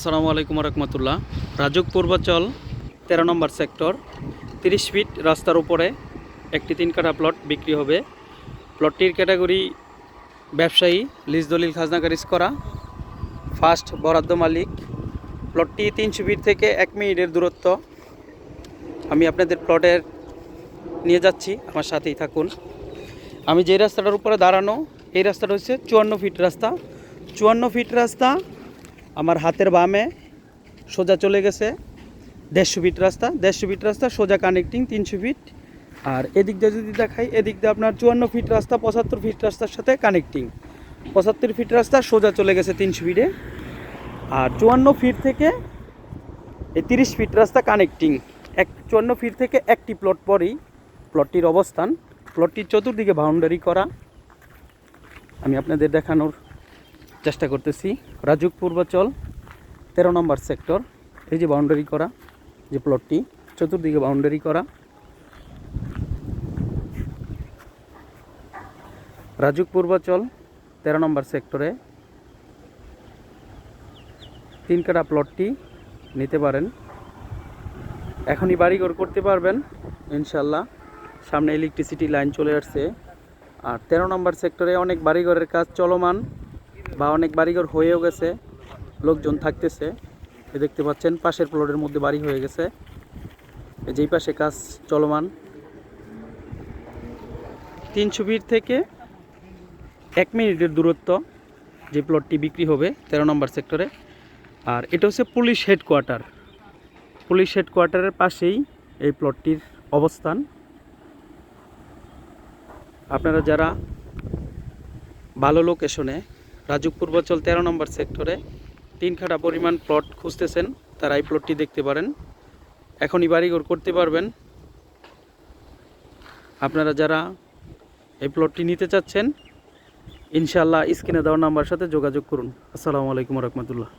আসসালামু আলাইকুম রহমতুল্লাহ। রাজুক পূর্বাচল 13 নম্বর sector 30 fit রাস্তার উপরে একটি 3 কাঠা প্লট বিক্রি হবে। প্লটটির ক্যাটাগরি ব্যবসায়ী, লিজ দলিল খাজনা খারিজ করা, ফার্স্ট বরাদ্দ মালিক। প্লটটি 300 ফিট থেকে 1 মিনিটের দূরত্ব। আমি আপনাদের প্লটের নিয়ে যাচ্ছি, আমার সাথেই থাকুন। আমি যে রাস্তাটার উপরে দাঁড়ানো, এই রাস্তাটা হচ্ছে 54 ফিট রাস্তা। 54 ফিট রাস্তা আমার হাতের বামে সোজা চলে গেছে 150 ফিট রাস্তা। 150 ফিট রাস্তা সোজা কানেক্টিং 300 ফিট। আর এদিক দিয়ে যদি দেখাই, এদিক দিয়ে আপনার 54 ফিট রাস্তা 75 ফিট রাস্তার সাথে কানেক্টিং। 75 ফিট রাস্তা সোজা চলে গেছে 300 ফিটে। আর 54 ফিট থেকে এই 30 ফিট রাস্তা কানেক্টিং। 54 ফিট থেকে একটি প্লট পরেই প্লটটির অবস্থান। প্লটটির চতুর্দিকে বাউন্ডারি করা, আমি আপনাদের দেখানোর চেষ্টা করতেছি। রাজুক পূর্বাচল 13 নম্বর সেক্টর। এই যে বাউন্ডারি করা যে প্লটটি, চতুর্দিকে বাউন্ডারি করা। রাজুক পূর্বাচল 13 নম্বর সেক্টরে 3 কাঠা প্লটটি নিতে পারেন। এখনই বাড়িঘর করতে পারবেন ইনশাল্লাহ। সামনে ইলেকট্রিসিটি লাইন চলে আসছে। আর 13 নম্বর সেক্টরে অনেক বাড়িঘরের কাজ চলমান বা অনেক বাড়িঘর হয়েও গেছে, লোকজন থাকতেছে। দেখতে পাচ্ছেন পাশের প্লটের মধ্যে বাড়ি হয়ে গেছে, যেই পাশে কাজ চলমান। 300 ফিট থেকে 1 মিনিটের দূরত্ব যে প্লটটি বিক্রি হবে 13 নম্বর সেক্টরে। আর এটা হচ্ছে পুলিশ হেডকোয়ার্টার। পুলিশ হেডকোয়ার্টারের পাশেই এই প্লটটির অবস্থান। আপনারা যারা ভালো লোকেশনে রাজুক পূর্বাচল 13 নম্বর সেক্টরে 3 কাঠা পরিমাণ প্লট খুঁজতেছেন, তারা এই প্লটটি দেখতে পারেন। এখনই বাড়িঘর করতে পারবেন। আপনারা যারা এই প্লটটি নিতে চাচ্ছেন ইনশাআল্লাহ স্ক্রিনে দেওয়া নাম্বারের সাথে যোগাযোগ করুন। আসসালামু আলাইকুম রহমতুল্লাহ।